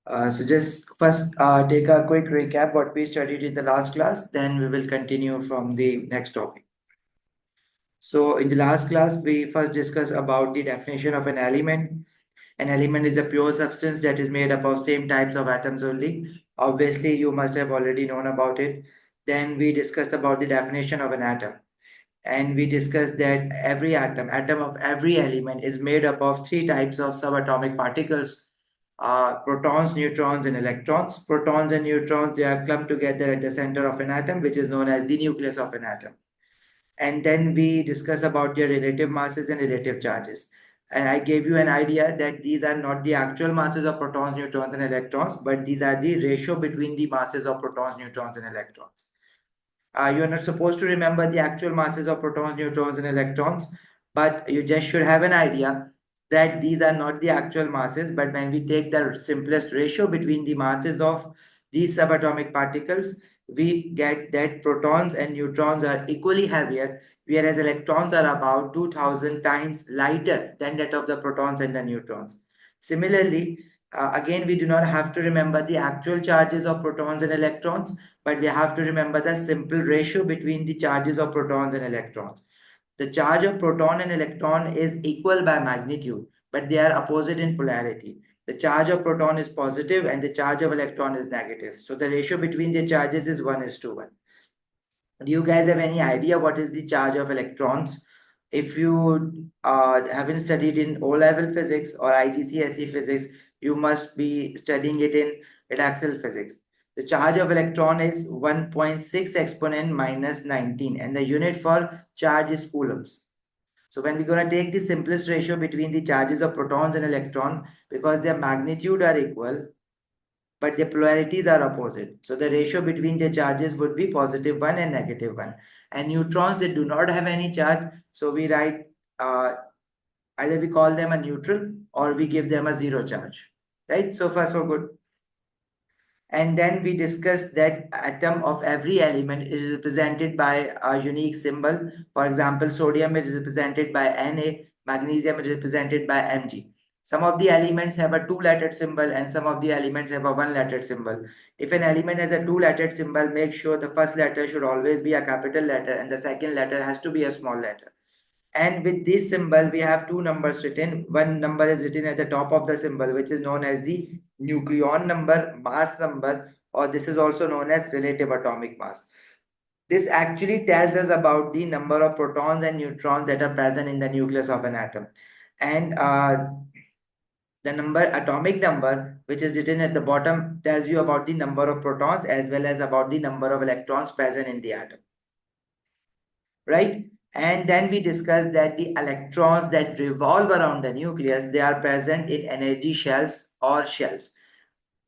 So just first take a quick recap what we studied in the last class, then we will continue from the next topic. So in the last class, we first discussed about the definition of an element. An element is a pure substance that is made up of same types of atoms only. Obviously, you must have already known about it. Then we discussed about the definition of an atom. And we discussed that every atom of every element is made up of three types of subatomic particles, protons, neutrons, and electrons. Protons and neutrons, they are clumped together at the center of an atom, which is known as the nucleus of an atom. And then we discuss about their relative masses and relative charges. And I gave you an idea that these are not the actual masses of protons, neutrons, and electrons, but these are the ratio between the masses of protons, neutrons, and electrons. You are not supposed to remember the actual masses of protons, neutrons, and electrons, but you just should have an idea that these are not the actual masses, but when we take the simplest ratio between the masses of these subatomic particles, we get that protons and neutrons are equally heavier, whereas electrons are about 2000 times lighter than that of the protons and the neutrons. Similarly, again, we do not have to remember the actual charges of protons and electrons, but we have to remember the simple ratio between the charges of protons and electrons. The charge of proton and electron is equal by magnitude, but they are opposite in polarity. The charge of proton is positive and the charge of electron is negative. So the ratio between the charges is 1:1. Do you guys have any idea what is the charge of electrons? If you haven't studied in O-level physics or IGCSE physics, you must be studying it in Edexcel physics. The charge of electron is 1.6 exponent minus 19, and the unit for charge is coulombs. So when we're going to take the simplest ratio between the charges of protons and electron, because their magnitude are equal, but their polarities are opposite. So the ratio between their charges would be +1 and -1. And neutrons, they do not have any charge. So we write, either we call them a neutral or we give them a zero charge. Right? So far, so good. And then we discussed that atom of every element is represented by a unique symbol. For example, sodium is represented by Na, magnesium is represented by Mg. Some of the elements have a two-lettered symbol and some of the elements have a one-lettered symbol. If an element has a two-lettered symbol, make sure the first letter should always be a capital letter and the second letter has to be a small letter. And with this symbol, we have two numbers written. One number is written at the top of the symbol, which is known as the nucleon number, mass number, or this is also known as relative atomic mass. This actually tells us about the number of protons and neutrons that are present in the nucleus of an atom. And the atomic number, which is written at the bottom, tells you about the number of protons as well as about the number of electrons present in the atom. Right? And then we discussed that the electrons that revolve around the nucleus, they are present in energy shells or shells.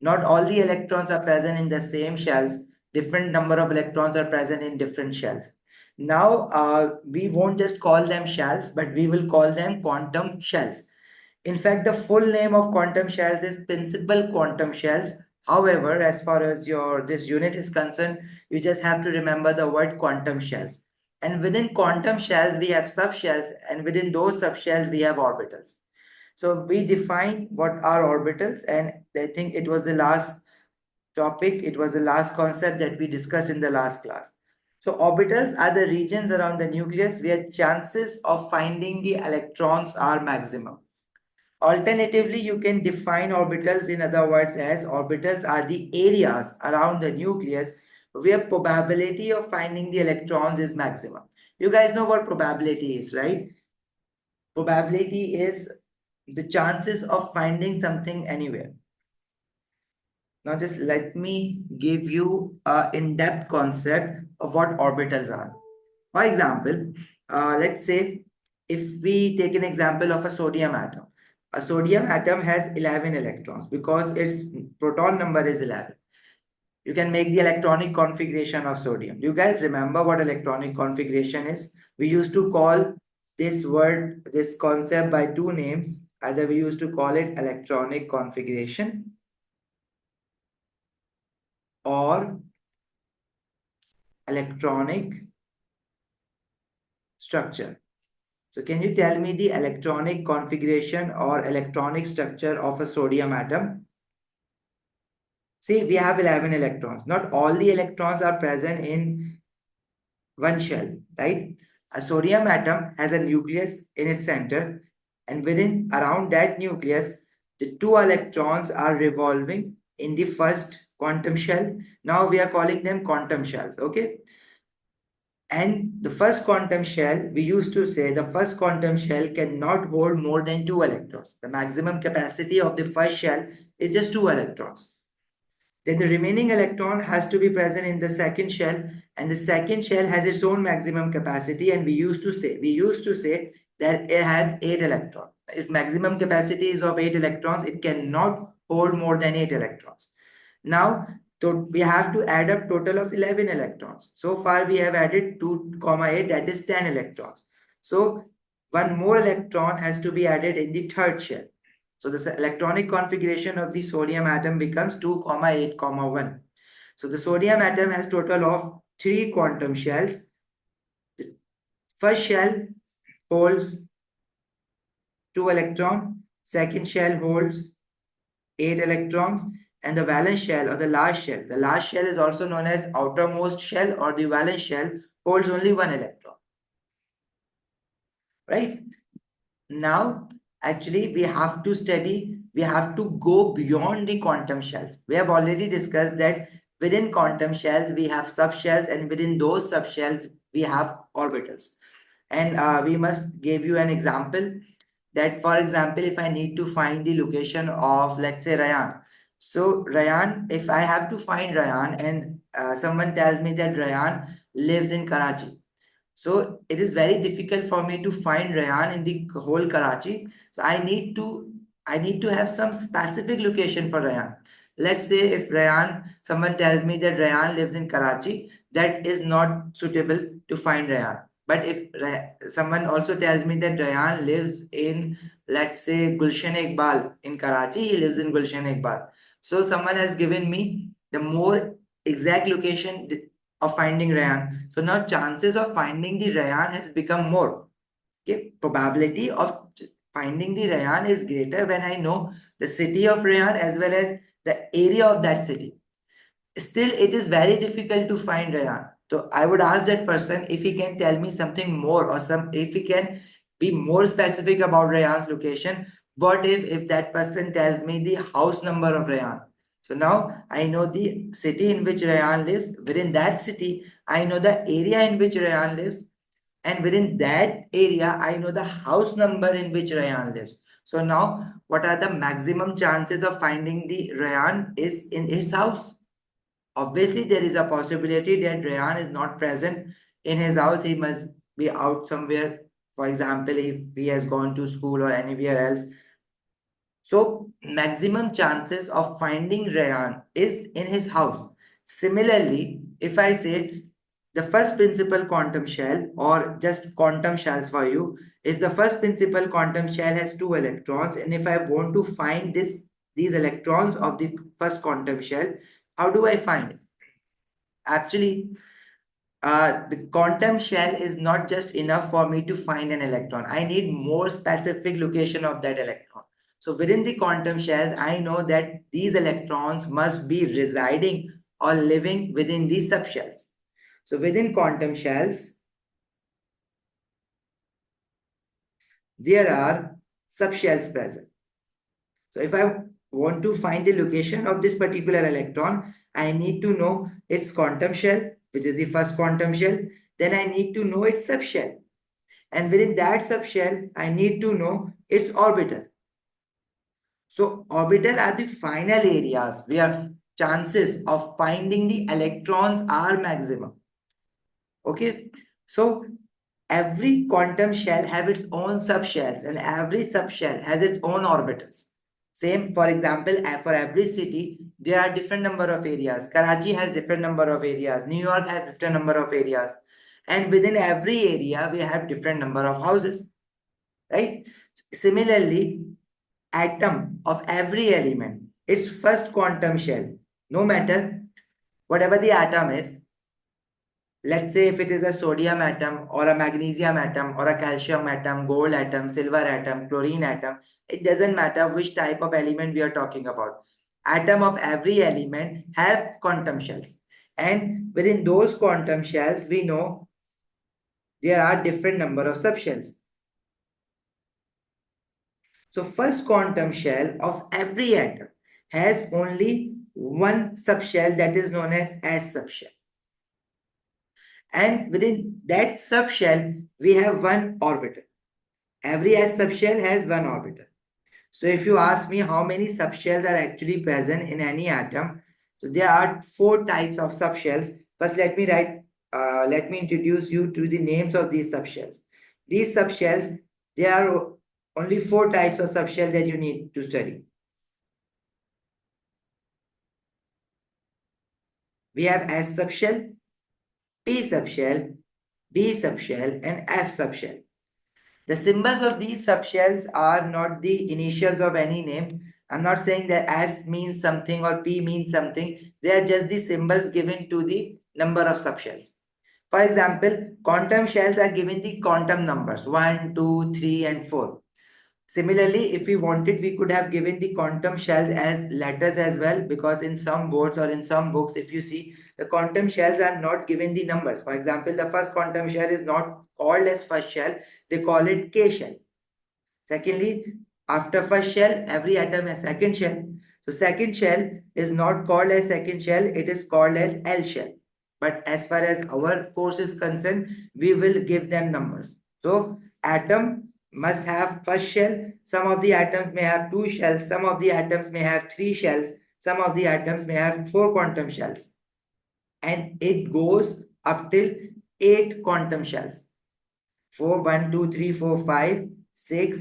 Not all the electrons are present in the same shells. Different number of electrons are present in different shells. Now, we won't just call them shells, but we will call them quantum shells. In fact, the full name of quantum shells is principal quantum shells. However, as far as this unit is concerned, you just have to remember the word quantum shells. And within quantum shells, we have subshells, and within those subshells, we have orbitals. So we define what are orbitals, and I think it was the last topic, it was the last concept that we discussed in the last class. So orbitals are the regions around the nucleus where chances of finding the electrons are maximum. Alternatively, you can define orbitals in other words as orbitals are the areas around the nucleus where probability of finding the electrons is maximum. You guys know what probability is, right? Probability is the chances of finding something anywhere. Now just let me give you an in-depth concept of what orbitals are. For example, let's say if we take an example of a sodium atom. A sodium atom has 11 electrons because its proton number is 11. You can make the electronic configuration of sodium. Do you guys remember what electronic configuration is? We used to call this word, this concept by two names. Either we used to call it electronic configuration or electronic structure. So can you tell me the electronic configuration or electronic structure of a sodium atom? See, we have 11 electrons. Not all the electrons are present in one shell, right? A sodium atom has a nucleus in its center, and within around that nucleus, the two electrons are revolving in the first quantum shell. Now we are calling them quantum shells, okay? And the first quantum shell, we used to say the first quantum shell cannot hold more than 2 electrons. The maximum capacity of the first shell is just 2 electrons. Then the remaining electron has to be present in the second shell, and the second shell has its own maximum capacity, and we used to say that it has 8 electrons. Its maximum capacity is of 8 electrons. It cannot hold more than 8 electrons. Now, we have to add up total of 11 electrons. So far we have added 2, 8, that is 10 electrons. So one more electron has to be added in the third shell. So this electronic configuration of the sodium atom becomes 2, 8, 1. So the sodium atom has total of 3 quantum shells. The first shell holds 2 electrons, second shell holds 8 electrons, and the valence shell or the last shell is also known as outermost shell or the valence shell, holds only 1 electron. Right? Now, actually, we have to go beyond the quantum shells. We have already discussed that within quantum shells, we have subshells, and within those subshells, we have orbitals. And we must give you an example that, for example, if I need to find the location of, let's say, Rayan. So Rayan, if I have to find Rayan and someone tells me that Rayan lives in Karachi, so it is very difficult for me to find Rayan in the whole Karachi. So I need to have some specific location for Rayan. Let's say if someone tells me that Rayan lives in Karachi, that is not suitable to find Rayan. But if someone also tells me that Rayan lives in, let's say, 𝐊𝐴-𝐸𝐽𝐿 in Karachi, he lives in 𝐊𝐴-𝐸𝐸. So someone has given me the more exact location of finding Rayan. So now chances of finding the Rayan has become more. Okay, probability of finding the Rayan is greater when I know the city of Rayan as well as the area of that city. Still, it is very difficult to find Rayan. So I would ask that person if he can tell me something more, or if he can be more specific about Rayan's location. What if that person tells me the house number of Rayan? So now I know the city in which Rayan lives. Within that city, I know the area in which Rayan lives. And within that area, I know the house number in which Rayan lives. So now, what are the maximum chances of finding the Rayan is in his house? Obviously, there is a possibility that Rayan is not present in his house. He must be out somewhere. For example, if he has gone to school or anywhere else. So maximum chances of finding Rayan is in his house. Similarly, if I say the first principal quantum shell, or just quantum shells for you, if the first principal quantum shell has 2 electrons, and if I want to find these electrons of the first quantum shell, how do I find it? Actually, the quantum shell is not just enough for me to find an electron. I need more specific location of that electron. So within the quantum shells, I know that these electrons must be residing or living within these subshells. So within quantum shells, there are subshells present. So if I want to find the location of this particular electron, I need to know its quantum shell, which is the first quantum shell. Then I need to know its subshell. And within that subshell, I need to know its orbital. So orbital are the final areas where chances of finding the electrons are maximum. Okay, so every quantum shell have its own subshells, and every subshell has its own orbitals. Same, for example, for every city, there are different number of areas. Karachi has different number of areas. New York has different number of areas. And within every area, we have different number of houses, right? Similarly, atom of every element, its first quantum shell, no matter whatever the atom is, let's say if it is a sodium atom or a magnesium atom or a calcium atom, gold atom, silver atom, chlorine atom, it doesn't matter which type of element we are talking about. atom of every element have quantum shells. And within those quantum shells, we know there are different number of subshells. So first quantum shell of every atom has only one subshell, that is known as S subshell. And within that subshell, we have one orbital. Every S subshell has one orbital. So if you ask me how many subshells are actually present in any atom, so there are four types of subshells. First, let me introduce you to the names of these subshells. These subshells, there are only four types of subshells that you need to study. We have S subshell, P subshell, D subshell, and F subshell. The symbols of these subshells are not the initials of any name. I'm not saying that S means something or P means something. They are just the symbols given to the number of subshells. For example, quantum shells are given the quantum numbers 1, 2, 3, and 4. Similarly, if we wanted, we could have given the quantum shells as letters as well, because in some boards or in some books, if you see, the quantum shells are not given the numbers. For example, the first quantum shell is not called as first shell, they call it K shell. Secondly, after first shell, every atom has second shell. So second shell is not called as second shell, it is called as L shell. But as far as our course is concerned, we will give them numbers. So atom must have first shell. Some of the atoms may have two shells. Some of the atoms may have three shells. Some of the atoms may have four quantum shells. And it goes up till 8 quantum shells. 4, 1, 2, 3, 4, 5, 6,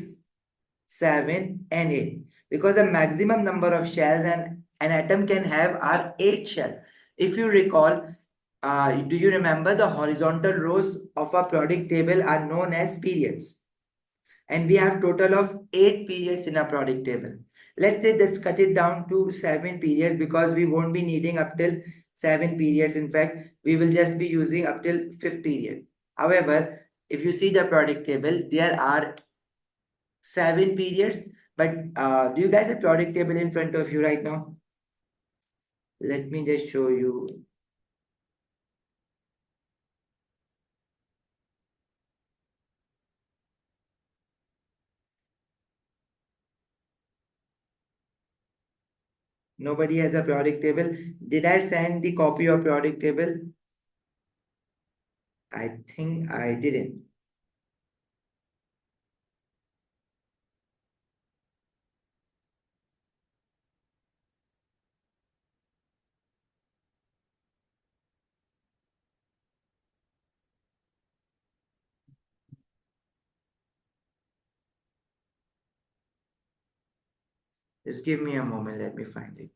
7, and 8. Because the maximum number of shells an atom can have are 8 shells. If you recall, do you remember the horizontal rows of a periodic table are known as periods? And we have total of 8 periods in a periodic table. Let's say let's cut it down to 7 periods, because we won't be needing up till 7 periods. In fact, we will just be using up till 5th period. However, if you see the periodic table, there are 7 periods. But do you guys have periodic table in front of you right now? Let me just show you. Nobody has a periodic table. Did I send the copy of periodic table? I think I didn't. Just give me a moment. Let me find it.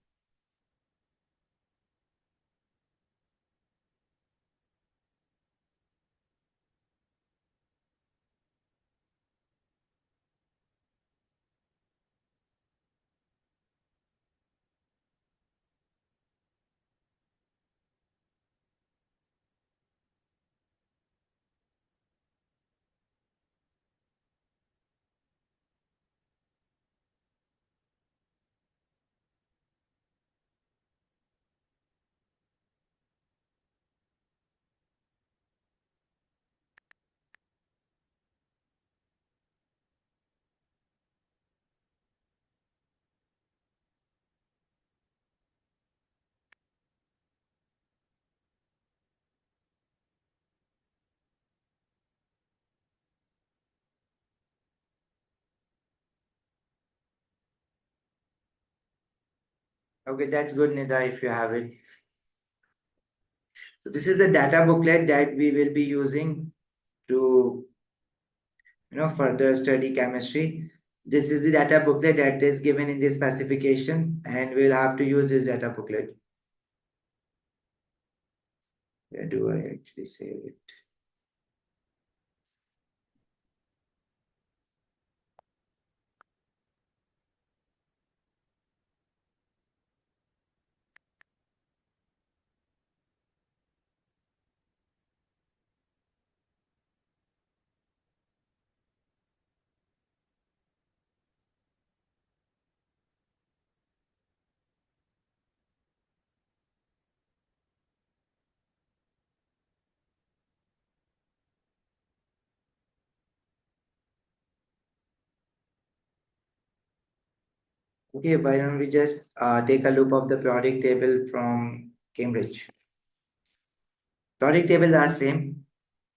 Okay, that's good, Nida, if you have it. So this is the data booklet that we will be using to further study chemistry. This is the data booklet that is given in this specification, and we'll have to use this data booklet. Where do I actually save it? Okay, why don't we just take a look of the periodic table from Cambridge. Periodic tables are same,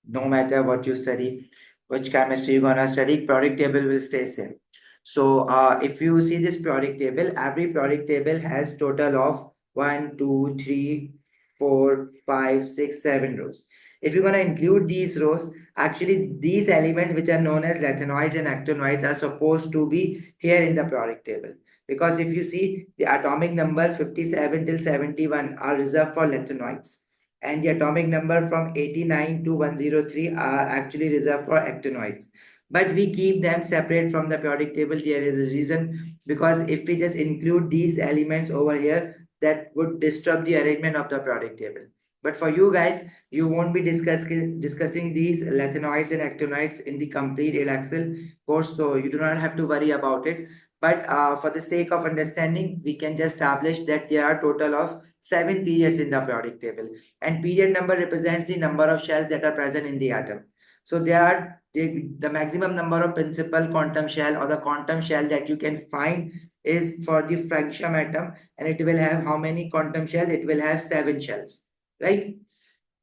no matter what you study, which chemistry you're gonna study, periodic table will stay same. So if you see this periodic table, every periodic table has total of 1, 2, 3, 4, 5, 6, 7 rows. If you're gonna include these rows, actually these elements which are known as lanthanoids and actinoids are supposed to be here in the periodic table. Because if you see the atomic number 57 till 71 are reserved for lanthanoids, and the atomic number from 89 to 103 are actually reserved for actinoids. But we keep them separate from the periodic table. There is a reason, because if we just include these elements over here, that would disturb the arrangement of the periodic table. But for you guys, you won't be discussing these lanthanoids and actinoids in the complete Edexcel course, so you do not have to worry about it. But for the sake of understanding, we can just establish that there are total of 7 periods in the periodic table, and period number represents the number of shells that are present in the atom. So there are the maximum number of principal quantum shell or the quantum shell that you can find is for the francium atom, and it will have how many quantum shells? It will have 7 shells, right?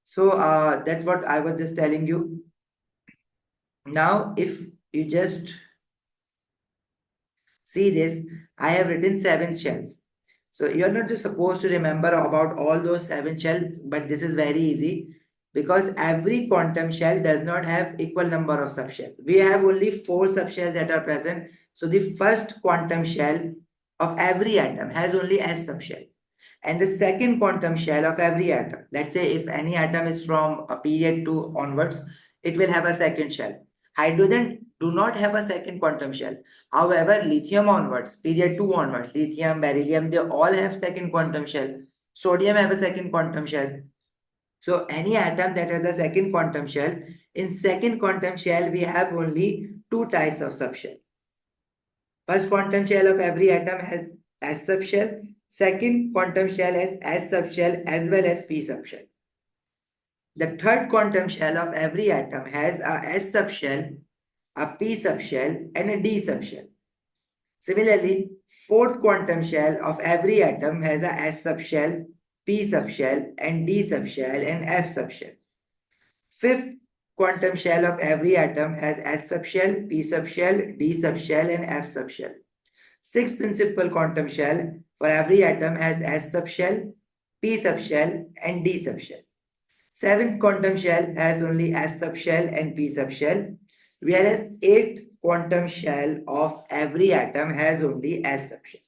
So that's what I was just telling you. Now, if you just see this, I have written 7 shells. So you're not just supposed to remember about all those 7 shells, but this is very easy because every quantum shell does not have equal number of subshells. We have only 4 subshells that are present. So the first quantum shell of every atom has only S subshell. And the second quantum shell of every atom, let's say if any atom is from a period 2 onwards, it will have a second shell. Hydrogen do not have a second quantum shell. However, lithium onwards, period 2 onwards, lithium, beryllium, they all have second quantum shell. Sodium have a second quantum shell. So any atom that has a second quantum shell, in second quantum shell, we have only 2 types of subshell. First quantum shell of every atom has S subshell. Second quantum shell has S subshell as well as P subshell. The third quantum shell of every atom has a S subshell, a P subshell, and a D subshell. Similarly, fourth quantum shell of every atom has a S subshell, P subshell, and D subshell, and F subshell. Fifth quantum shell of every atom has S subshell, P subshell, D subshell, and F subshell. Sixth principal quantum shell for every atom has S subshell, P subshell, and D subshell. Seventh quantum shell has only S subshell and P subshell, whereas eighth quantum shell of every atom has only S subshell.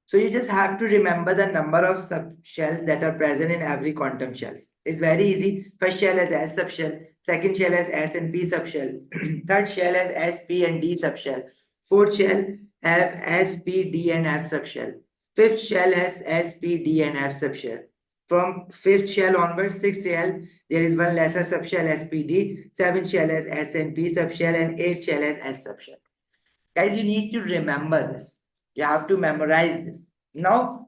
So you just have to remember the number of subshells that are present in every quantum shells. It's very easy. First shell has S subshell, second shell has S and P subshell, third shell has S, P and D subshell, fourth shell have S, P, D and F subshell, fifth shell has S, P, D and F subshell. From fifth shell onwards, sixth shell, there is one lesser subshell SPD, seventh shell has S and P subshell, and eighth shell has S subshell. Guys, you need to remember this. You have to memorize this. Now,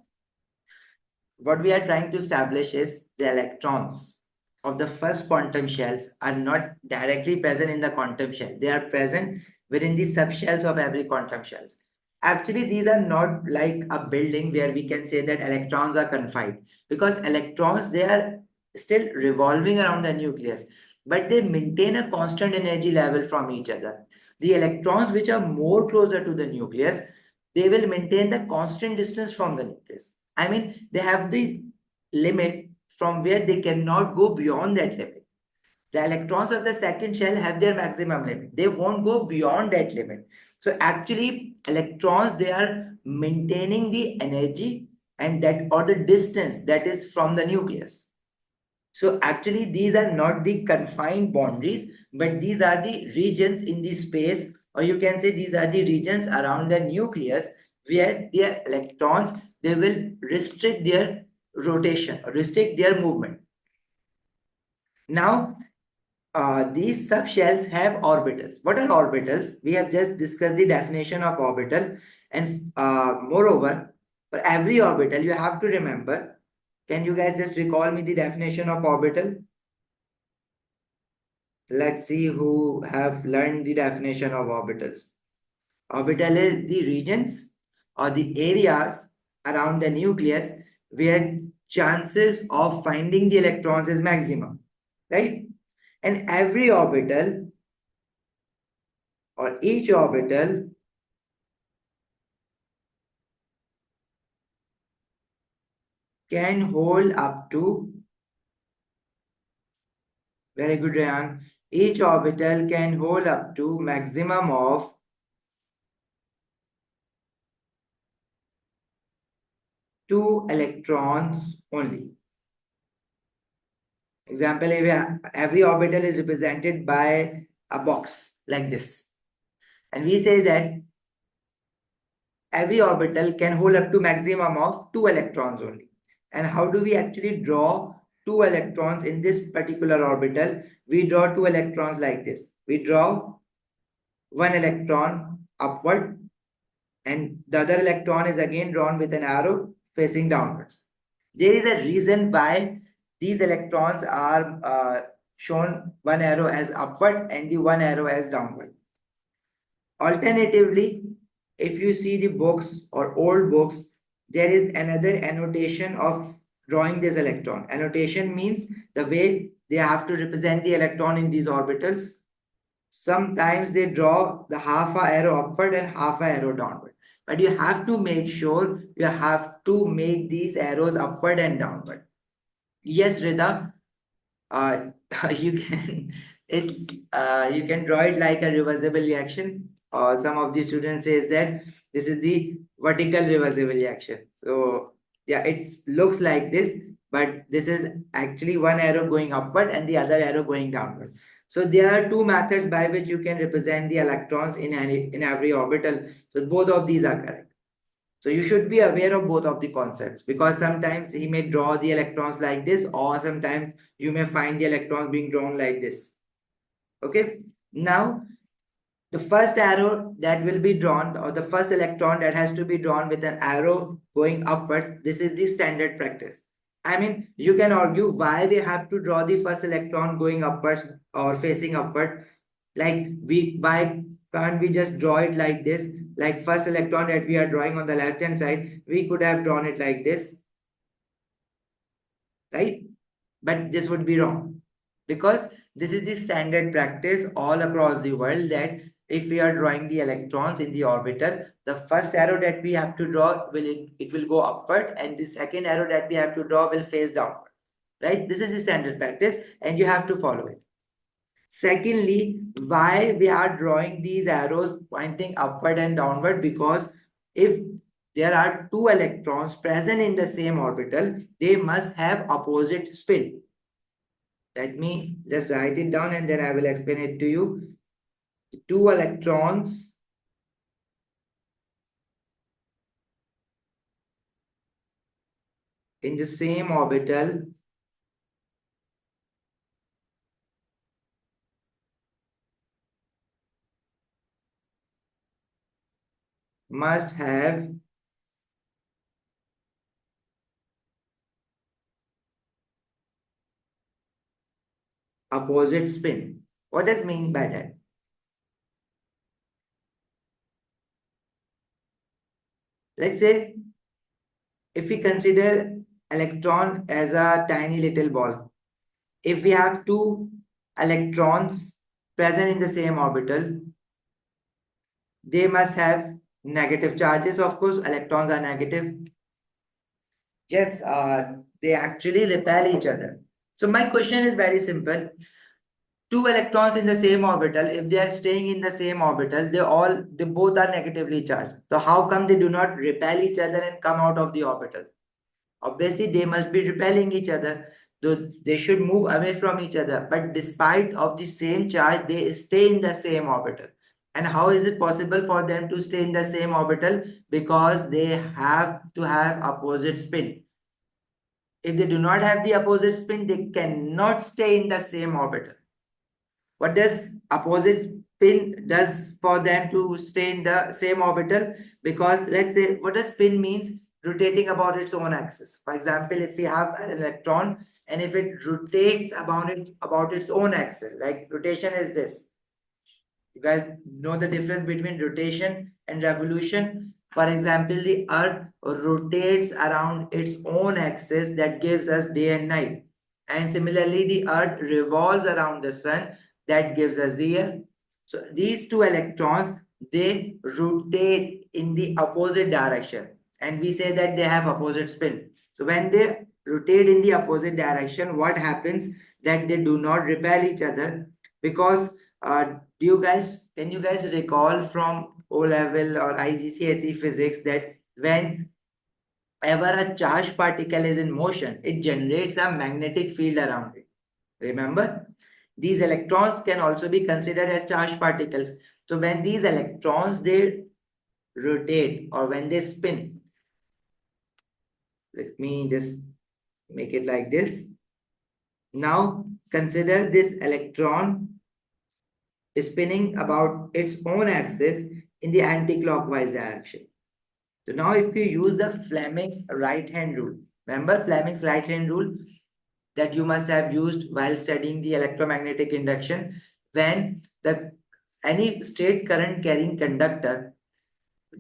what we are trying to establish is the electrons of the first quantum shells are not directly present in the quantum shell. They are present within the subshells of every quantum shells. Actually, these are not like a building where we can say that electrons are confined, because electrons, they are still revolving around the nucleus, but they maintain a constant energy level from each other. The electrons which are more closer to the nucleus, they will maintain the constant distance from the nucleus. I mean, they have the limit from where they cannot go beyond that limit. The electrons of the second shell have their maximum limit. They won't go beyond that limit. So actually, electrons, they are maintaining the energy and that or the distance that is from the nucleus. So actually, these are not the confined boundaries, but these are the regions in the space, or you can say these are the regions around the nucleus where their electrons, they will restrict their rotation or restrict their movement. Now, these subshells have orbitals. What are orbitals? We have just discussed the definition of orbital, and moreover, for every orbital, you have to remember. Can you guys just recall me the definition of orbital? Let's see who have learned the definition of orbitals. Orbital is the regions or the areas around the nucleus where chances of finding the electrons is maximum, right? And every orbital or each orbital can hold up to, very good, Rayan, each orbital can hold up to maximum of 2 electrons only. Example, every orbital is represented by a box like this. And we say that every orbital can hold up to maximum of 2 electrons only. And how do we actually draw 2 electrons in this particular orbital? We draw 2 electrons like this. We draw 1 electron upward, and the other electron is again drawn with an arrow facing downwards. There is a reason why these electrons are shown one arrow as upward and the one arrow as downward. Alternatively, if you see the books or old books, there is another annotation of drawing this electron. Annotation means the way they have to represent the electron in these orbitals. Sometimes they draw the half a arrow upward and half a arrow downward. But you have to make sure you have to make these arrows upward and downward. Yes, Rida, uh, you can you can draw it like a reversible reaction. Some of the students says that this is the vertical reversible reaction. So yeah, it looks like this, but this is actually one arrow going upward and the other arrow going downward. So there are two methods by which you can represent the electrons in every orbital. So both of these are correct. So you should be aware of both of the concepts, because sometimes he may draw the electrons like this, or sometimes you may find the electrons being drawn like this. Okay. Now, the first arrow that will be drawn, or the first electron that has to be drawn with an arrow going upwards, this is the standard practice. I mean, you can argue why we have to draw the first electron going upwards or facing upward. Like, why can't we just draw it like this? Like, first electron that we are drawing on the left hand side, we could have drawn it like this, right? But this would be wrong, because this is the standard practice all across the world, that if we are drawing the electrons in the orbital, the first arrow that we have to draw it will go upward, and the second arrow that we have to draw will face downward, right? This is the standard practice and you have to follow it. Secondly, why we are drawing these arrows pointing upward and downward? Because if there are two electrons present in the same orbital, they must have opposite spin. Let me just write it down and then I will explain it to you. Two electrons in the same orbital must have opposite spin. What does mean by that? Let's say if we consider electron as a tiny little ball, if we have two electrons present in the same orbital, they must have negative charges. Of course, electrons are negative. Yes, they actually repel each other. So my question is very simple. Two electrons in the same orbital, if they are staying in the same orbital, they both are negatively charged. So how come they do not repel each other and come out of the orbital? Obviously, they must be repelling each other. Though they should move away from each other. But despite of the same charge, they stay in the same orbital. And how is it possible for them to stay in the same orbital? Because they have to have opposite spin. If they do not have the opposite spin, they cannot stay in the same orbital. What does opposite spin does for them to stay in the same orbital? Because let's say, what does spin means? Rotating about its own axis. For example, if we have an electron and if it rotates about its own axis, like rotation is this. You guys know the difference between rotation and revolution? For example, the earth rotates around its own axis that gives us day and night. And similarly, the earth revolves around the sun that gives us the year. So these two electrons, they rotate in the opposite direction. And we say that they have opposite spin. So when they rotate in the opposite direction, what happens? That they do not repel each other, because can you guys recall from O level or IGCSE physics that whenever a charged particle is in motion, it generates a magnetic field around it. Remember, these electrons can also be considered as charged particles. So when these electrons, they rotate or when they spin, let me just make it like this. Now consider this electron is spinning about its own axis in the anti-clockwise direction. So now if you use the Fleming's right hand rule, remember Fleming's right hand rule that you must have used while studying the electromagnetic induction, when any straight current carrying conductor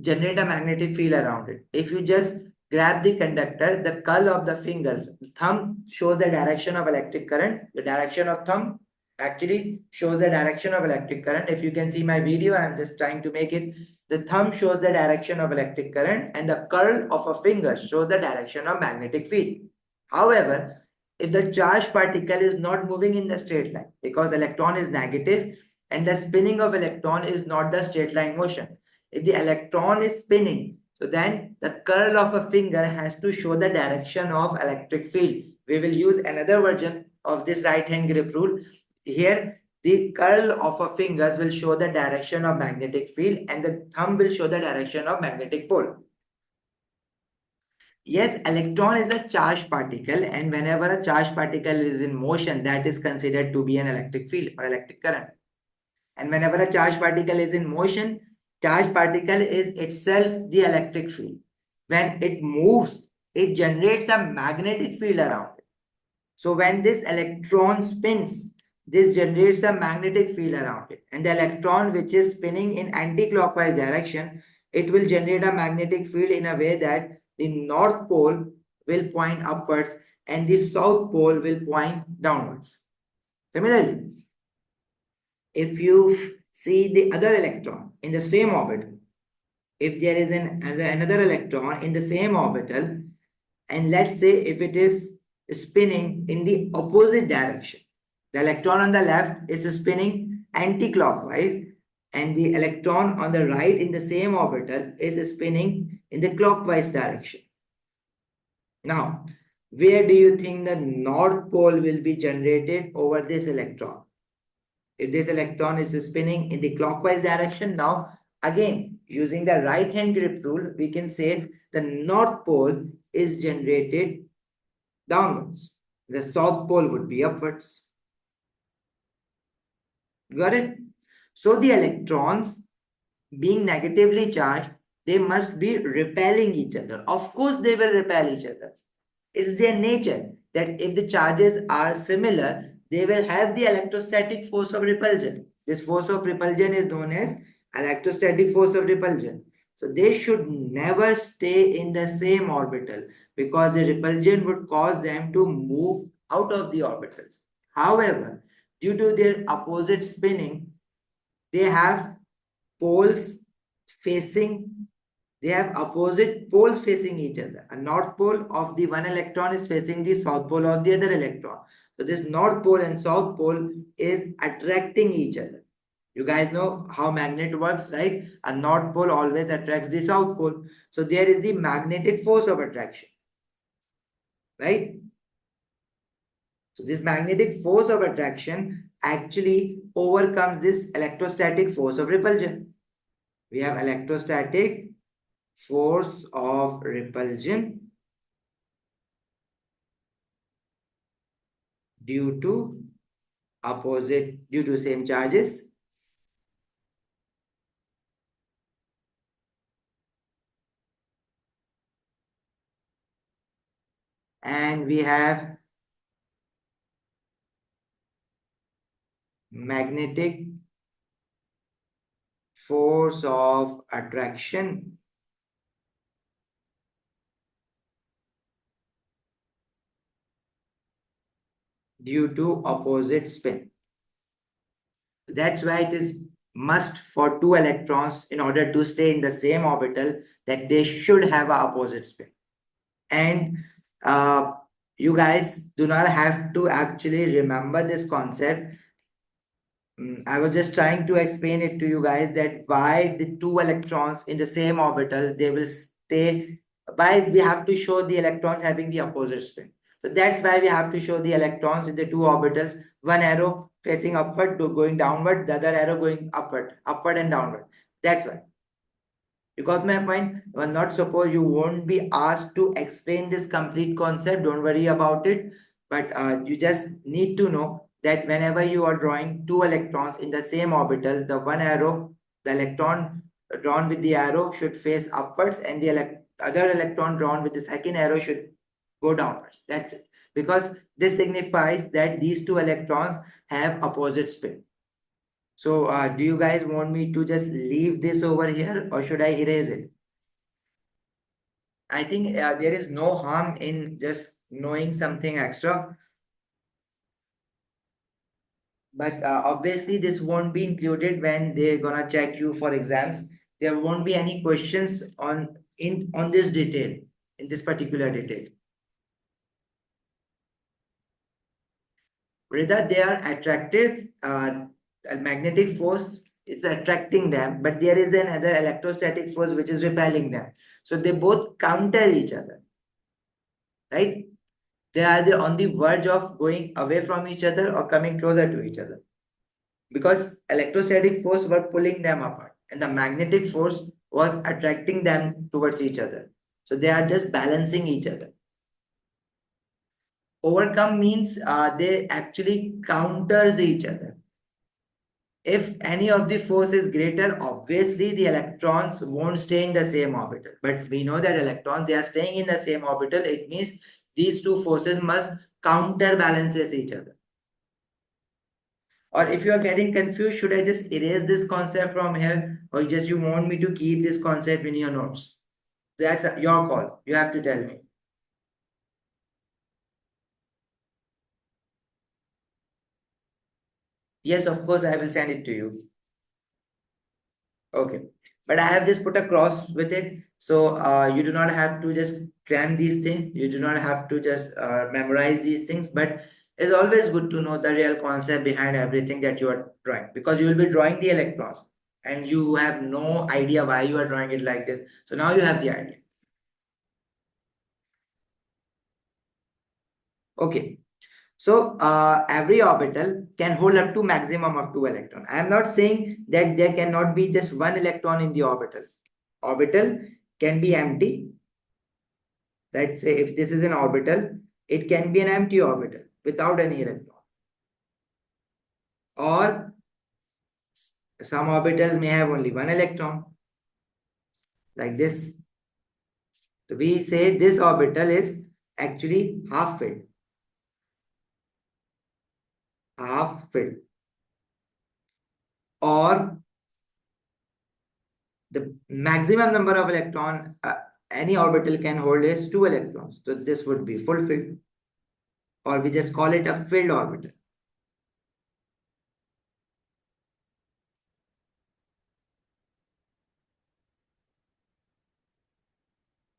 generate a magnetic field around it. If you just grab the conductor, the curl of the fingers, thumb shows the direction of electric current. The direction of thumb actually shows the direction of electric current. If you can see my video, I'm just trying to make it. The thumb shows the direction of electric current and the curl of a finger shows the direction of magnetic field. However, if the charged particle is not moving in the straight line, because electron is negative and the spinning of electron is not the straight line motion. If the electron is spinning, so then the curl of a finger has to show the direction of electric field. We will use another version of this right hand grip rule. Here, the curl of a fingers will show the direction of magnetic field and the thumb will show the direction of magnetic pole. Yes, electron is a charged particle, and whenever a charged particle is in motion, that is considered to be an electric field or electric current. And whenever a charged particle is in motion, charged particle is itself the electric field. When it moves, it generates a magnetic field around it. So when this electron spins, this generates a magnetic field around it. And the electron which is spinning in anti-clockwise direction, it will generate a magnetic field in a way that the north pole will point upwards and the south pole will point downwards. Similarly, if you see the other electron in the same orbital, if there is another electron in the same orbital, and let's say if it is spinning in the opposite direction, the electron on the left is spinning anti-clockwise and the electron on the right in the same orbital is spinning in the clockwise direction. Now, where do you think the north pole will be generated over this electron? If this electron is spinning in the clockwise direction, now again using the right hand grip rule, we can say the north pole is generated downwards. The south pole would be upwards. Got it? So the electrons being negatively charged, they must be repelling each other. Of course, they will repel each other. It's their nature that if the charges are similar, they will have the electrostatic force of repulsion. This force of repulsion is known as electrostatic force of repulsion. So they should never stay in the same orbital because the repulsion would cause them to move out of the orbitals. However, due to their opposite spinning, they have poles facing, they have opposite poles facing each other. A north pole of the one electron is facing the south pole of the other electron. So this north pole and south pole is attracting each other. You guys know how magnet works, right? A north pole always attracts the south pole. So there is the magnetic force of attraction, right? So this magnetic force of attraction actually overcomes this electrostatic force of repulsion. We have electrostatic force of repulsion due to same charges. And we have magnetic force of attraction due to opposite spin. That's why it is must for two electrons in order to stay in the same orbital that they should have a opposite spin. And you guys do not have to actually remember this concept. I was just trying to explain it to you guys that why the two electrons in the same orbital, they will stay, why we have to show the electrons having the opposite spin. So that's why we have to show the electrons in the two orbitals, one arrow facing upward to going downward, the other arrow going upward and downward. That's why. You got my point? Well, not suppose you won't be asked to explain this complete concept. Don't worry about it. But you just need to know that whenever you are drawing two electrons in the same orbital, the one arrow, the electron drawn with the arrow should face upwards, and the other electron drawn with the second arrow should go downwards. That's it. Because this signifies that these two electrons have opposite spin. So do you guys want me to just leave this over here, or should I erase it? I think there is no harm in just knowing something extra. But obviously this won't be included when they're gonna check you for exams. There won't be any questions on this detail, in this particular detail. Whether they are attractive, a magnetic force is attracting them, but there is another electrostatic force which is repelling them. So they both counter each other, right? They are on the verge of going away from each other or coming closer to each other, because electrostatic force were pulling them apart and the magnetic force was attracting them towards each other. So they are just balancing each other. Overcome means they actually counters each other. If any of the force is greater, obviously the electrons won't stay in the same orbital. But we know that electrons, they are staying in the same orbital. It means these two forces must counterbalances each other. Or if you are getting confused, should I just erase this concept from here, or just you want me to keep this concept in your notes? That's your call. You have to tell me. Yes, of course, I will send it to you. Okay. But I have just put a cross with it. So you do not have to just cram these things. You do not have to just memorize these things. But it's always good to know the real concept behind everything that you are drawing, because you will be drawing the electrons and you have no idea why you are drawing it like this. So now you have the idea. Okay. So every orbital can hold up to maximum of 2 electrons. I am not saying that there cannot be just 1 electron in the orbital. Orbital can be empty. Let's say if this is an orbital, it can be an empty orbital without any electron. Or some orbitals may have only 1 electron, like this. So we say this orbital is actually half filled. Half filled. Or the maximum number of electron any orbital can hold is 2 electrons. So this would be full filled, or we just call it a filled orbital.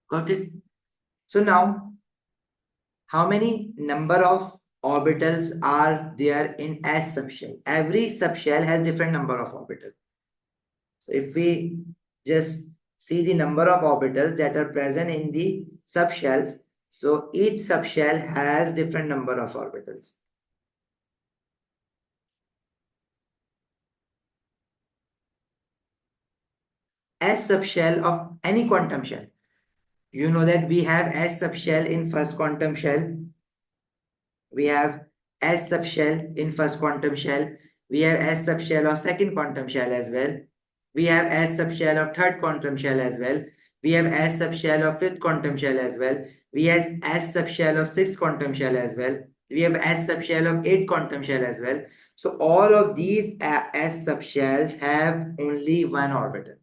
Got it? So now, how many number of orbitals are there in S subshell? Every subshell has different number of orbitals. So if we just see the number of orbitals that are present in the subshells, so each subshell has different number of orbitals. S subshell of any quantum shell. You know that we have S subshell in first quantum shell. We have S subshell in first quantum shell. We have S subshell of second quantum shell as well. We have S subshell of third quantum shell as well. We have S subshell of fifth quantum shell as well. We have S subshell of sixth quantum shell as well. We have S subshell of eighth quantum shell as well. So all of these S subshells have only one orbital.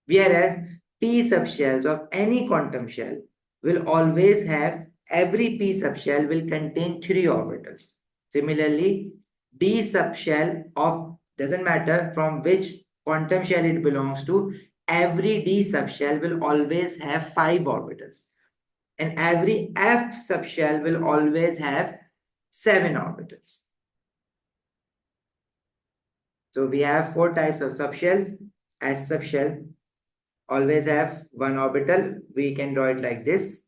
Whereas P subshells of any quantum shell will always have, every P subshell will contain 3 orbitals. Similarly, d subshell of, doesn't matter from which quantum shell it belongs to, every d subshell will always have 5 orbitals, and every f subshell will always have 7 orbitals. So we have 4 types of subshells. S subshell always have 1 orbital. We can draw it like this.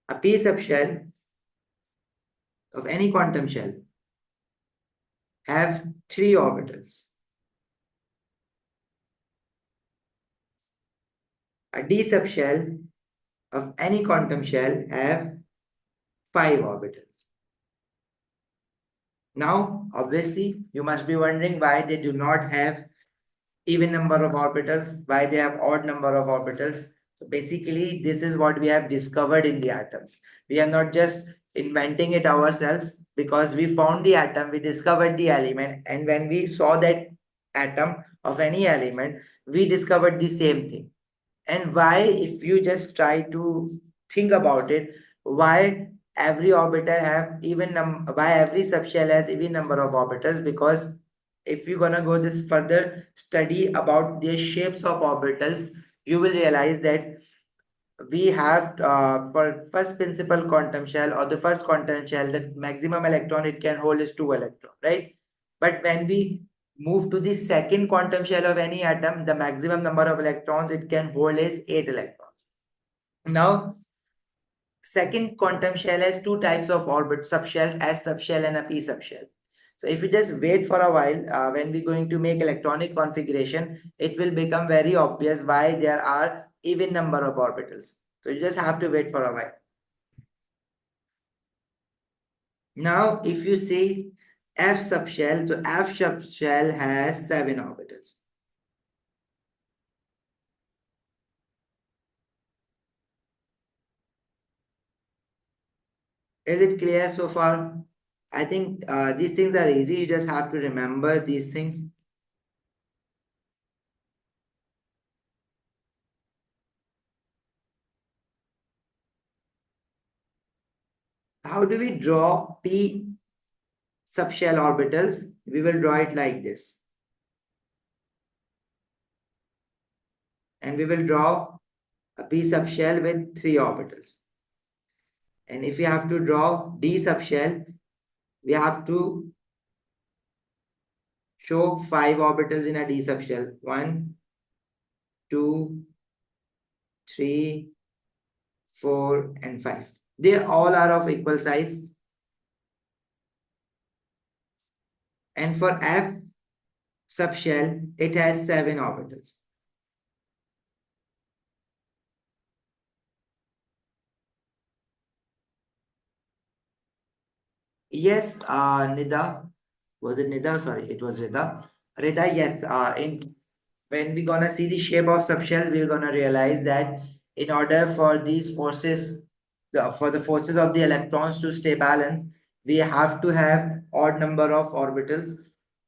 A p subshell of any quantum shell have 3 orbitals. A d subshell of any quantum shell have 5 orbitals. Now, obviously, you must be wondering why they do not have even number of orbitals, why they have odd number of orbitals. So basically, this is what we have discovered in the atoms. We are not just inventing it ourselves, because we found the atom, we discovered the element, and when we saw that atom of any element, we discovered the same thing. And why, if you just try to think about it, why every orbital have even why every subshell has even number of orbitals? Because if you're gonna go just further study about the shapes of orbitals, you will realize that we have for first principal quantum shell, or the first quantum shell, the maximum electron it can hold is 2 electron, right? But when we move to the second quantum shell of any atom, the maximum number of electrons it can hold is 8 electrons. Now, second quantum shell has 2 types of orbit subshells, S subshell and a P subshell. So if you just wait for a while, when we're going to make electronic configuration, it will become very obvious why there are even number of orbitals. So you just have to wait for a while. Now, if you see F subshell, so F subshell has 7 orbitals. Is it clear so far? I think these things are easy. You just have to remember these things. How do we draw P subshell orbitals? We will draw it like this. And we will draw a P subshell with 3 orbitals. And if we have to draw D subshell, we have to show 5 orbitals in a D subshell. 1, 2, 3, 4, and 5. They all are of equal size. And for F subshell, it has 7 orbitals. Yes, Nida. Was it Nida? Sorry, it was Rida. Rida, yes. When we're gonna see the shape of subshell, we're gonna realize that in order for these forces, for the forces of the electrons to stay balanced, we have to have odd number of orbitals.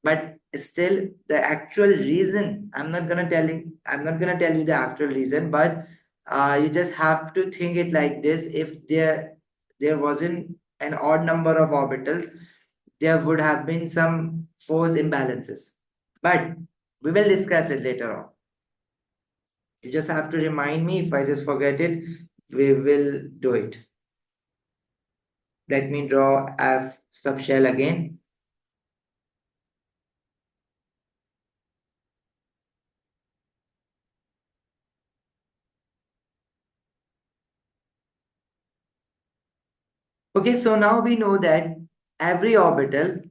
But still, the actual reason, I'm not gonna tell you the actual reason, but you just have to think it like this. If there wasn't an odd number of orbitals, there would have been some force imbalances. But we will discuss it later on. You just have to remind me. If I just forget it, we will do it. Let me draw F subshell again. Okay, so now we know that every orbital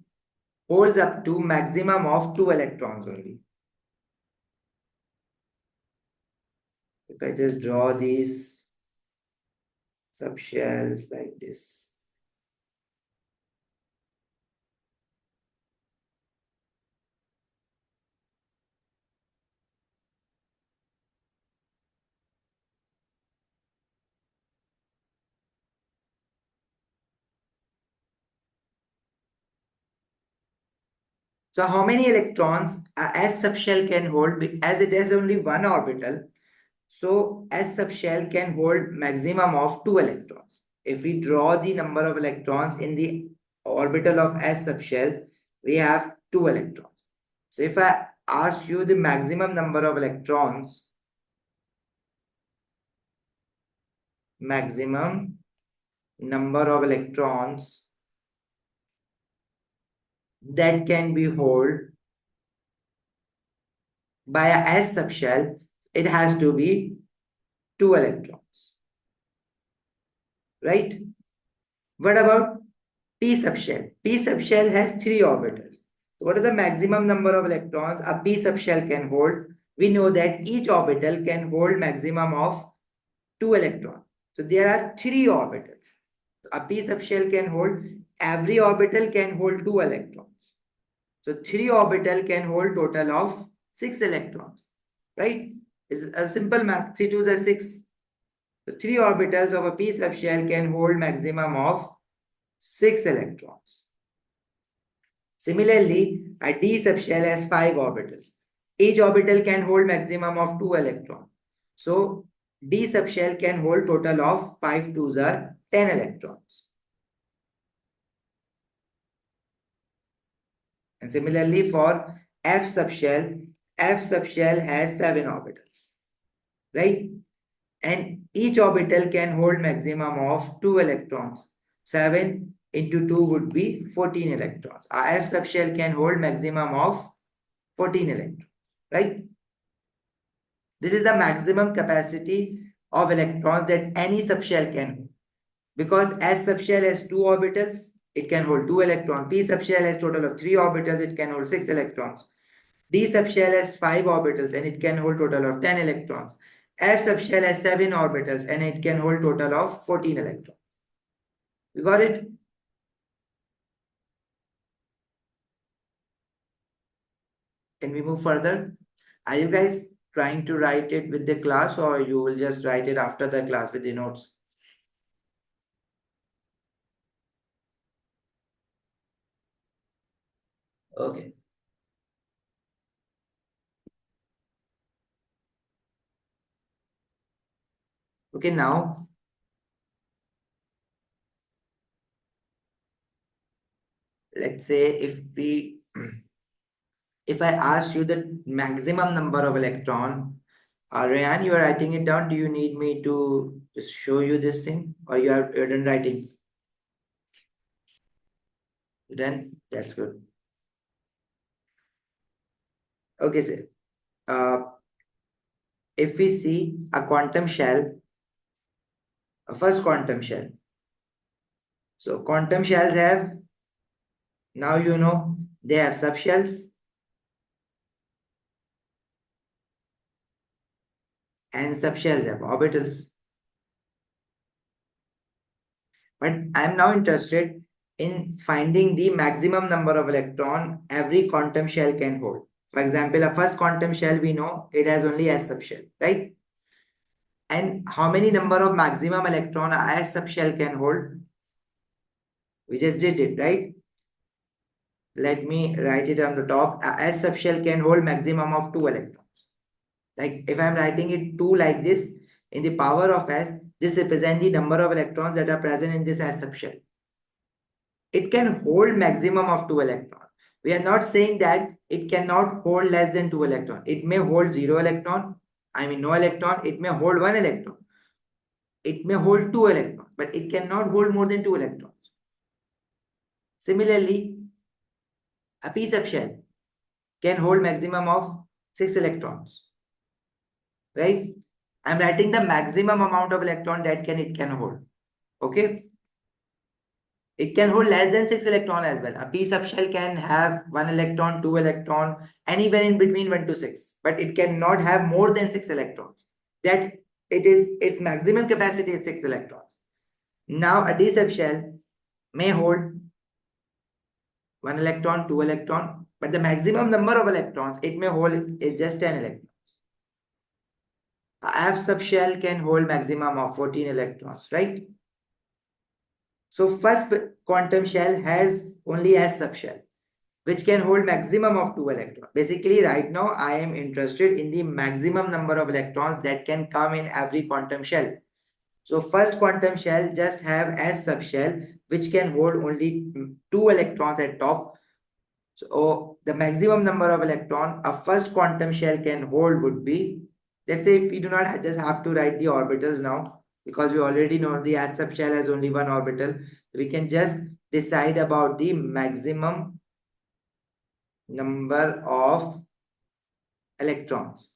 holds up to maximum of 2 electrons only. If I just draw these subshells like this. So how many electrons a S subshell can hold? As it has only one orbital, so S subshell can hold maximum of 2 electrons. If we draw the number of electrons in the orbital of S subshell, we have 2 electrons. So if I ask you the maximum number of electrons, that can be held by a S subshell, it has to be 2 electrons, right? What about P subshell? P subshell has 3 orbitals. What is the maximum number of electrons a P subshell can hold? We know that each orbital can hold maximum of 2 electrons. So there are 3 orbitals. A P subshell can hold, every orbital can hold 2 electrons. So 3 orbital can hold total of 6 electrons, right? It's a simple math. C2 is 6. So 3 orbitals of a P subshell can hold maximum of 6 electrons. Similarly, a D subshell has 5 orbitals. Each orbital can hold maximum of 2 electrons. So D subshell can hold total of 5 2s are 10 electrons. And similarly for F subshell has 7 orbitals, right? And each orbital can hold maximum of 2 electrons. 7 into 2 would be 14 electrons. Our F subshell can hold maximum of 14 electrons, right? This is the maximum capacity of electrons that any subshell can hold. Because S subshell has 2 orbitals, it can hold 2 electrons. P subshell has total of 3 orbitals, it can hold 6 electrons. D subshell has 5 orbitals and it can hold total of 10 electrons. F subshell has 7 orbitals and it can hold total of 14 electrons. You got it? Can we move further? Are you guys trying to write it with the class, or you will just write it after the class with the notes? Okay. Okay, now let's say if I ask you the maximum number of electron, Rayan, you are writing it down. Do you need me to just show you this thing, or you're done writing? Then that's good. Okay, sir. If we see a quantum shell, a first quantum shell. So quantum shells have, now you know, they have subshells and subshells have orbitals. But I'm now interested in finding the maximum number of electron every quantum shell can hold. For example, a first quantum shell, we know it has only S subshell, right? And how many number of maximum electron a S subshell can hold? We just did it, right? Let me write it on the top. A S subshell can hold maximum of 2 electrons. Like if I'm writing it 2 like this, in the power of S, this represents the number of electrons that are present in this S subshell. It can hold maximum of 2 electrons. We are not saying that it cannot hold less than 2 electrons. It may hold 0 electron, no electron. It may hold 1 electron. It may hold 2 electrons, but it cannot hold more than 2 electrons. Similarly, a P subshell can hold maximum of 6 electrons, right? I'm writing the maximum amount of electron that it can hold. Okay. It can hold less than 6 electron as well. A P subshell can have 1 electron, 2 electron, anywhere in between 1 to 6, but it cannot have more than 6 electrons. That its maximum capacity is 6 electrons. Now a D subshell may hold 1 electron, 2 electron, but the maximum number of electrons it may hold is just 10 electrons. A F subshell can hold maximum of 14 electrons, right? So first quantum shell has only S subshell, which can hold maximum of 2 electrons. Basically, right now, I am interested in the maximum number of electrons that can come in every quantum shell. So first quantum shell just have S subshell, which can hold only 2 electrons at top. So the maximum number of electron a first quantum shell can hold would be, let's say if we do not just have to write the orbitals now, because we already know the S subshell has only one orbital, we can just decide about the maximum number of electrons.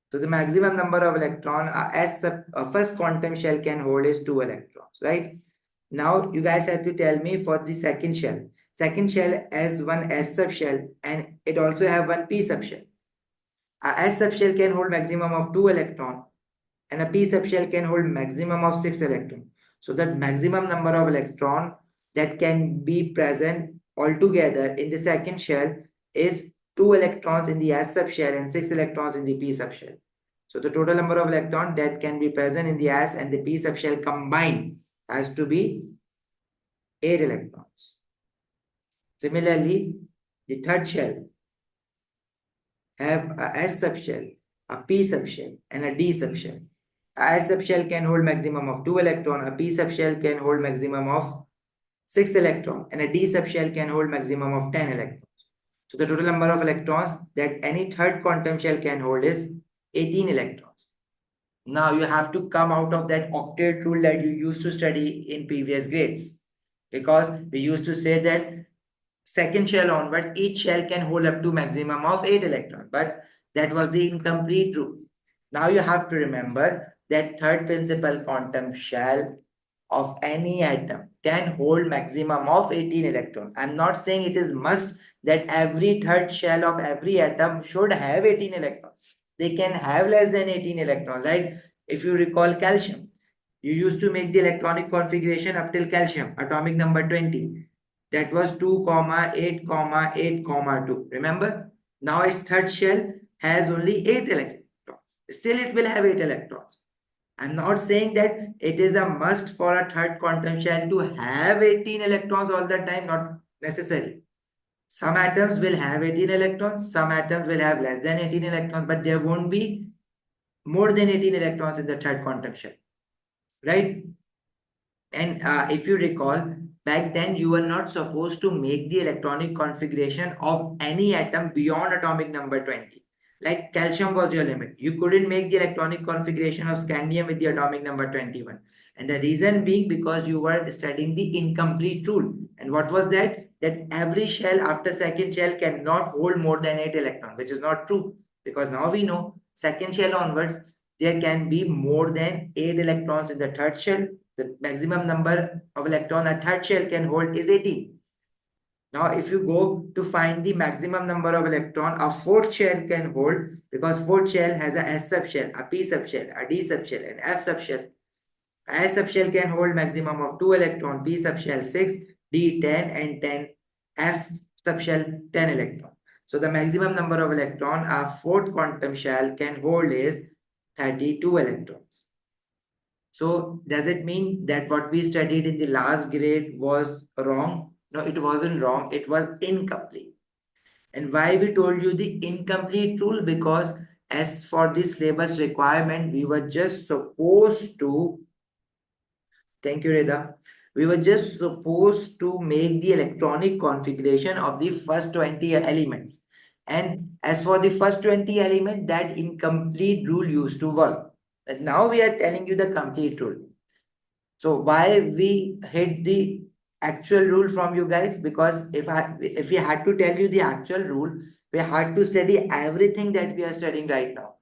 So the maximum number of electron first quantum shell can hold is 2 electrons, right? Now you guys have to tell me for the second shell. Second shell has one S subshell and it also have one P subshell. A S subshell can hold maximum of 2 electrons and a P subshell can hold maximum of 6 electrons. So the maximum number of electron that can be present altogether in the second shell is 2 electrons in the S subshell and 6 electrons in the P subshell. So the total number of electrons that can be present in the S and the P subshell combined has to be 8 electrons. Similarly, the third shell have a S subshell, a P subshell, and a D subshell. A S subshell can hold maximum of 2 electrons, a P subshell can hold maximum of 6 electrons, and a D subshell can hold maximum of 10 electrons. So the total number of electrons that any third quantum shell can hold is 18 electrons. Now you have to come out of that octet rule that you used to study in previous grades, because we used to say that second shell onwards, each shell can hold up to maximum of 8 electrons, but that was the incomplete rule. Now you have to remember that third principal quantum shell of any atom can hold maximum of 18 electrons. I'm not saying it is must that every third shell of every atom should have 18 electrons. They can have less than 18 electrons, right? If you recall calcium, you used to make the electronic configuration up till calcium, atomic number 20. That was 2, 8, 8, 2. Remember? Now its third shell has only 8 electrons. Still it will have 8 electrons. I'm not saying that it is a must for a third quantum shell to have 18 electrons all the time, not necessary. Some atoms will have 18 electrons, some atoms will have less than 18 electrons, but there won't be more than 18 electrons in the third quantum shell, right? And if you recall, back then you were not supposed to make the electronic configuration of any atom beyond atomic number 20. Like calcium was your limit. You couldn't make the electronic configuration of scandium with the atomic number 21. And the reason being because you were studying the incomplete rule. And what was that? That every shell after second shell cannot hold more than 8 electrons, which is not true. Because now we know second shell onwards, there can be more than 8 electrons in the third shell. The maximum number of electrons a third shell can hold is 18. Now, if you go to find the maximum number of electrons a fourth shell can hold, because fourth shell has a S subshell, a P subshell, a D subshell, and F subshell. A S subshell can hold maximum of 2 electrons, P subshell 6, D 10, and 10, F subshell 10 electrons. So the maximum number of electrons a fourth quantum shell can hold is 32 electrons. So does it mean that what we studied in the last grade was wrong? No, it wasn't wrong. It was incomplete. And why we told you the incomplete rule? Because as for the syllabus requirement, we were just supposed to, thank you, Reda. We were just supposed to make the electronic configuration of the first 20 elements. And as for the first 20 elements, that incomplete rule used to work. But now we are telling you the complete rule. So why we hid the actual rule from you guys? Because if we had to tell you the actual rule, we had to study everything that we are studying right now.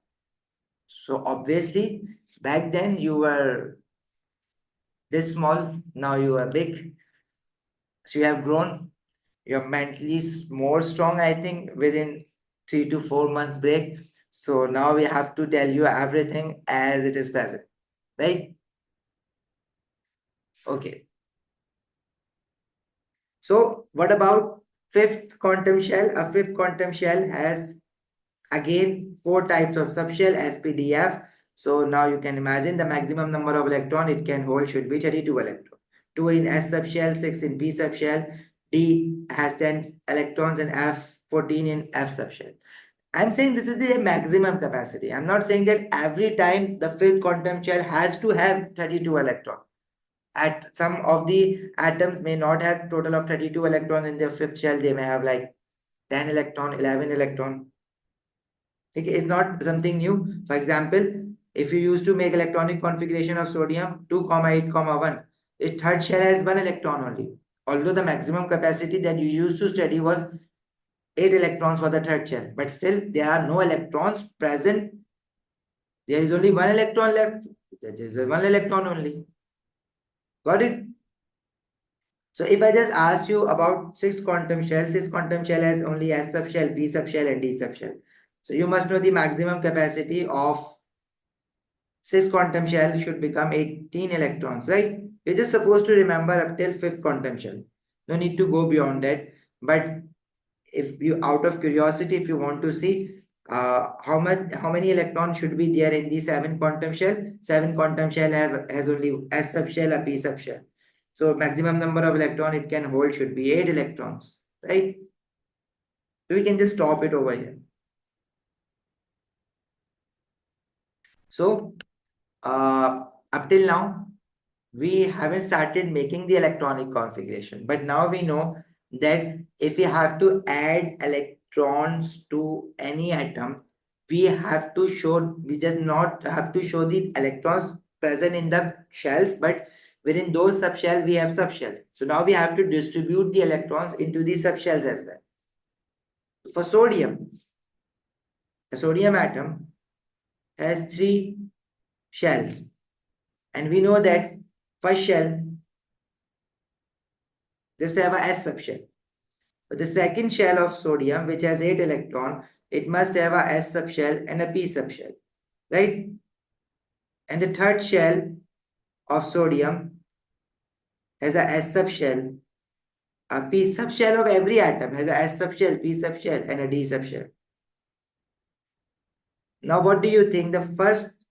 So obviously, back then you were this small, now you are big. So you have grown. You're mentally more strong, I think, within 3 to 4 months break. So now we have to tell you everything as it is present, right? Okay. So what about fifth quantum shell? A fifth quantum shell has again 4 types of subshell SPDF. So now you can imagine the maximum number of electron it can hold should be 32 electrons. 2 in S subshell, 6 in P subshell. D has 10 electrons and F 14 in F subshell. I'm saying this is the maximum capacity. I'm not saying that every time the fifth quantum shell has to have 32 electrons. At some of the atoms may not have total of 32 electrons in their fifth shell. They may have like 10 electron, 11 electron. Okay, it's not something new. For example, if you used to make electronic configuration of sodium 2,8,1, its third shell has 1 electron only. Although the maximum capacity that you used to study was 8 electrons for the third shell, but still there are no electrons present. There is only 1 electron left. That is 1 electron only. Got it? So if I just asked you about 6 quantum shells, 6 quantum shell has only S subshell, P subshell, and D subshell. So you must know the maximum capacity of 6 quantum shell should become 18 electrons, right? You're just supposed to remember up till 5th quantum shell. No need to go beyond that. But if you, out of curiosity, if you want to see how many electrons should be there in the 7 quantum shell, 7 quantum shell has only S subshell, a P subshell. So maximum number of electron it can hold should be 8 electrons, right? So we can just stop it over here. So up till now, we haven't started making the electronic configuration, but now we know that if we have to add electrons to any atom, we just not have to show the electrons present in the shells, but within those subshells we have subshells. So now we have to distribute the electrons into the subshells as well. For sodium, a sodium atom has 3 shells, and we know that first shell just have a S subshell. But the second shell of sodium, which has 8 electrons, it must have a S subshell and a P subshell, right? And the third shell of sodium has a S subshell, a P subshell of every atom has a S subshell, P subshell, and a D subshell. Now, what do you think? The first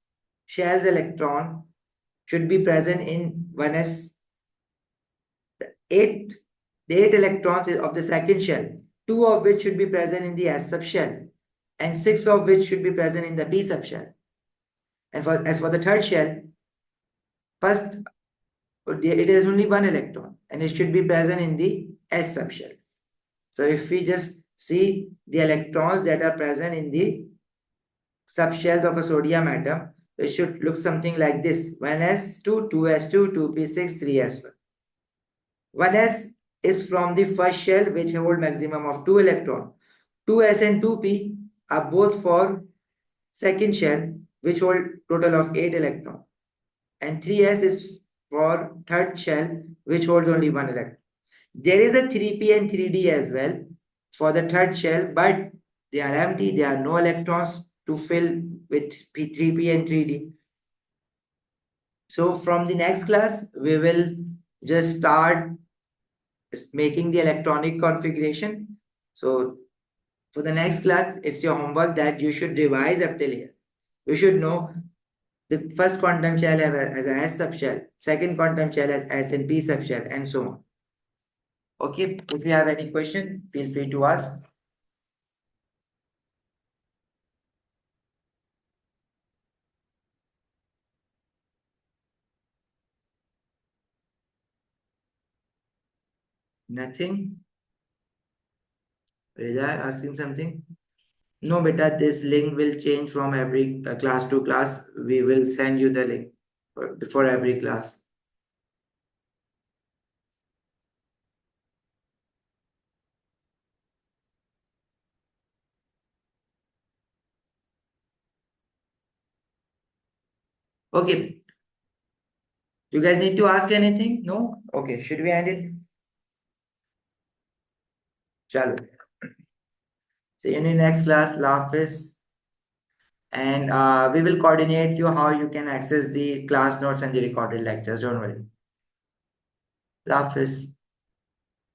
shell's electron should be present in 1s. The 8 electrons of the second shell, 2 of which should be present in the S subshell, and 6 of which should be present in the P subshell. And as for the third shell, first it has only 1 electron and it should be present in the S subshell. So if we just see the electrons that are present in the subshells of a sodium atom, it should look something like this: 1s2, 2s2, 2p6, 3s1. 1s is from the first shell, which hold maximum of 2 electrons. 2s and 2p are both for second shell, which hold total of 8 electrons. And 3s is for third shell, which holds only 1 electron. There is a 3p and 3d as well for the third shell, but they are empty. There are no electrons to fill with 3p and 3d. So from the next class, we will just start making the electronic configuration. So for the next class, it's your homework that you should revise up till here. You should know the first quantum shell has a S subshell, second quantum shell has S and P subshell, and so on. Okay, if you have any question, feel free to ask. Nothing? Reza asking something? No, beta, this link will change from every class to class. We will send you the link for every class. Okay. You guys need to ask anything? No? Okay. Should we end it? Chalo. See you in the next class. Lafis. And we will coordinate you how you can access the class notes and the recorded lectures. Don't worry. Lafis.